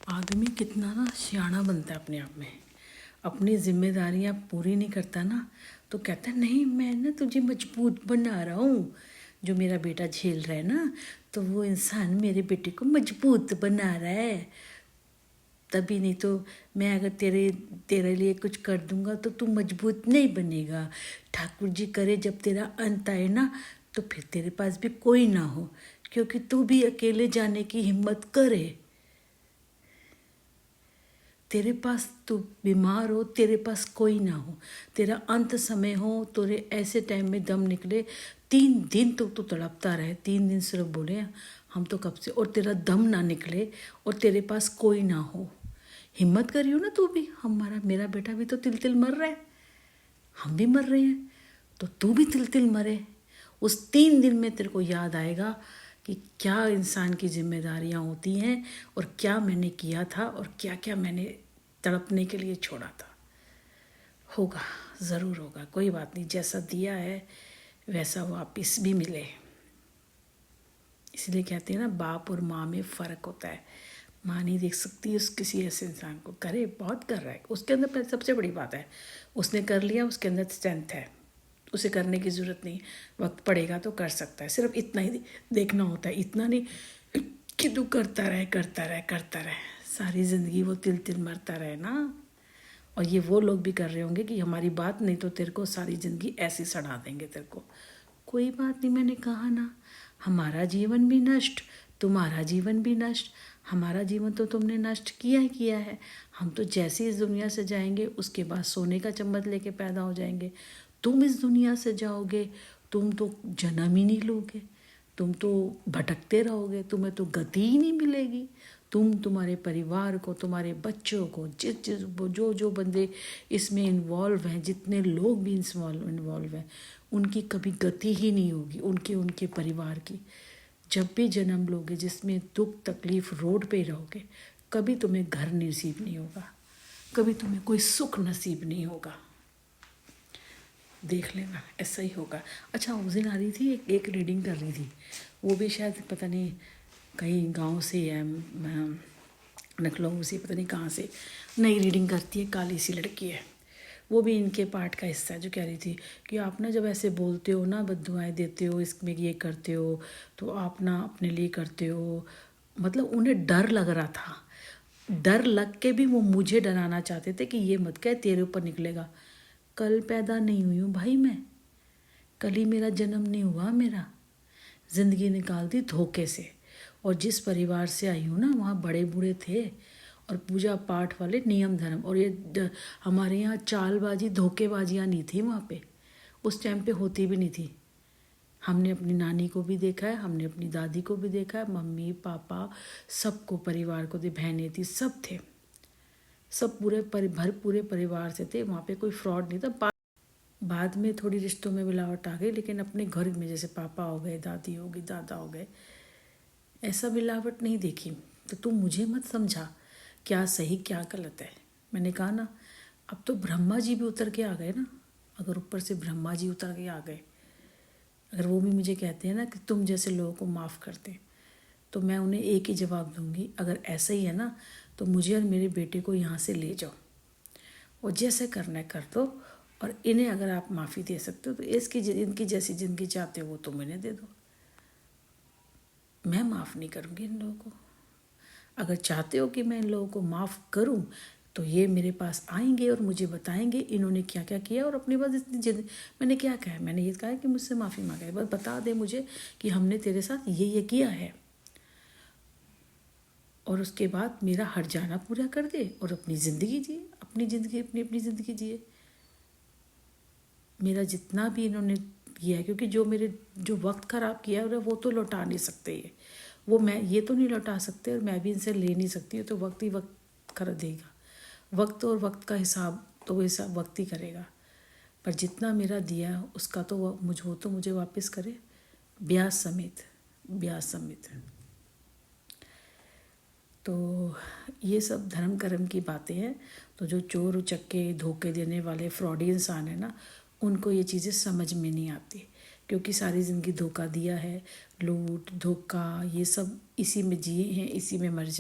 आदमी कितना ना सियाना बनता है अपने आप में। अपनी जिम्मेदारियां पूरी नहीं करता ना तो कहता है नहीं मैं ना तुझे मजबूत बना रहा हूँ। जो मेरा बेटा झेल रहा है ना तो वो इंसान मेरे बेटे को मजबूत बना रहा है। तभी नहीं तो मैं अगर तेरे लिए कुछ कर दूंगा तो तू मजबूत नहीं बनेगा। ठाकुर जी करे जब तेरा अंत आए ना तो फिर तेरे पास भी कोई ना हो, क्योंकि तू भी अकेले जाने की हिम्मत करे। तेरे पास तू बीमार हो, तेरे पास कोई ना हो, तेरा अंत समय हो, तेरे ऐसे टाइम में दम निकले, 3 दिन तू तड़पता रहे, 3 दिन सिर्फ बोले हम तो कब से, और तेरा दम ना निकले और तेरे पास कोई ना हो। हिम्मत करियो ना तू भी। हमारा मेरा बेटा भी तो तिल तिल मर रहा है, हम भी मर रहे हैं, तो तू भी तिल तिल मरे। उस 3 दिन में तेरे को याद आएगा कि क्या इंसान की जिम्मेदारियां होती हैं और क्या मैंने किया था और क्या क्या मैंने तड़पने के लिए छोड़ा था। होगा, ज़रूर होगा, कोई बात नहीं। जैसा दिया है वैसा वापस भी मिले। इसलिए कहते हैं ना बाप और माँ में फ़र्क होता है। माँ नहीं देख सकती उस किसी ऐसे इंसान को, करे बहुत कर रहा है, उसके अंदर सबसे बड़ी बात है उसने कर लिया, उसके अंदर स्ट्रेंथ है, उसे करने की ज़रूरत नहीं। वक्त पड़ेगा तो कर सकता है, सिर्फ इतना ही देखना होता है। इतना नहीं कि तू करता रहे करता रहे करता रहे, सारी ज़िंदगी वो तिल तिल मरता रहे ना। और ये वो लोग भी कर रहे होंगे कि हमारी बात नहीं तो तेरे को सारी ज़िंदगी ऐसी सड़ा देंगे तेरे को। कोई बात नहीं, मैंने कहा ना हमारा जीवन भी नष्ट, तुम्हारा जीवन भी नष्ट। हमारा जीवन तो तुमने नष्ट किया ही किया है। हम तो जैसे इस दुनिया से जाएंगे उसके बाद सोने का चम्मच लेके पैदा हो जाएंगे। तुम इस दुनिया से जाओगे, तुम तो जन्म ही नहीं लोगे, तुम तो भटकते रहोगे, तुम्हें तो गति ही नहीं मिलेगी। तुम तुम्हारे परिवार को, तुम्हारे बच्चों को, जिस जिस जो जो बंदे इसमें इन्वॉल्व हैं, जितने लोग भी इन्वॉल्व हैं, उनकी कभी गति ही नहीं होगी, उनके उनके परिवार की। जब भी जन्म लोगे जिसमें दुख तकलीफ़ रोड पे रहोगे, कभी तुम्हें घर नसीब नहीं होगा, कभी तुम्हें कोई सुख नसीब नहीं होगा। देख लेना ऐसा ही होगा। अच्छा, उस दिन आ रही थी एक रीडिंग कर रही थी, वो भी शायद पता नहीं कहीं गांव से है, लखनऊ से, पता नहीं कहाँ से नई रीडिंग करती है, काली सी लड़की है। वो भी इनके पार्ट का हिस्सा है, जो कह रही थी कि आप ना जब ऐसे बोलते हो ना, बद्दुआएं देते हो, इसमें ये करते हो, तो आप ना अपने लिए करते हो। मतलब उन्हें डर लग रहा था, डर लग के भी वो मुझे डराना चाहते थे कि ये मत कह तेरे ऊपर निकलेगा। कल पैदा नहीं हुई हूँ भाई मैं, कल ही मेरा जन्म नहीं हुआ। मेरा ज़िंदगी निकाल दी धोखे से। और जिस परिवार से आई हूँ ना वहाँ बड़े बूढ़े थे और पूजा पाठ वाले, नियम धर्म, और ये हमारे यहाँ चालबाजी धोखेबाजियाँ नहीं थी वहाँ पे, उस टाइम पे होती भी नहीं थी। हमने अपनी नानी को भी देखा है, हमने अपनी दादी को भी देखा है, मम्मी पापा सबको, परिवार को, बहनें थी, सब थे, सब पूरे परिवार से थे। वहाँ पे कोई फ्रॉड नहीं था। बाद में थोड़ी रिश्तों में मिलावट आ गई, लेकिन अपने घर में जैसे पापा हो गए, दादी हो गई, दादा हो गए, ऐसा मिलावट नहीं देखी। तो तुम मुझे मत समझा क्या सही क्या गलत है। मैंने कहा ना, अब तो ब्रह्मा जी भी उतर के आ गए ना। अगर ऊपर से ब्रह्मा जी उतर के आ गए, अगर वो भी मुझे कहते हैं ना कि तुम जैसे लोगों को माफ़ करते, तो मैं उन्हें एक ही जवाब दूंगी, अगर ऐसा ही है ना तो मुझे और मेरे बेटे को यहाँ से ले जाओ और जैसे करना है कर दो। और इन्हें अगर आप माफ़ी दे सकते हो तो इनकी जैसी ज़िंदगी चाहते हो वो तुम इन्हें दे दो। मैं माफ़ नहीं करूँगी इन लोगों को। अगर चाहते हो कि मैं इन लोगों को माफ़ करूँ तो ये मेरे पास आएंगे और मुझे बताएंगे इन्होंने क्या क्या किया और अपनी बात इतनी जिद। मैंने क्या कहा है, मैंने ये कहा है कि मुझसे माफ़ी मांगे, बस बता दे मुझे कि हमने तेरे साथ ये किया है, और उसके बाद मेरा हट जाना पूरा कर दे और अपनी ज़िंदगी जिए, अपनी अपनी ज़िंदगी जिए। मेरा जितना भी इन्होंने किया है, क्योंकि जो वक्त ख़राब किया है वो तो लौटा नहीं सकते, वो मैं ये तो नहीं लौटा सकते और मैं भी इनसे ले नहीं सकती, तो वक्त ही वक्त कर देगा। वक्त और वक्त का हिसाब तो वो हिसाब वक्त ही करेगा। पर जितना मेरा दिया उसका तो वो तो मुझे वापस करे, ब्याज समेत, ब्याज समेत। तो ये सब धर्म कर्म की बातें हैं। तो जो चोर उचक्के धोखे देने वाले फ्रॉडी इंसान है ना, उनको ये चीज़ें समझ में नहीं आती, क्योंकि सारी ज़िंदगी धोखा दिया है, लूट धोखा ये सब इसी में जिए हैं, इसी में मर जाए।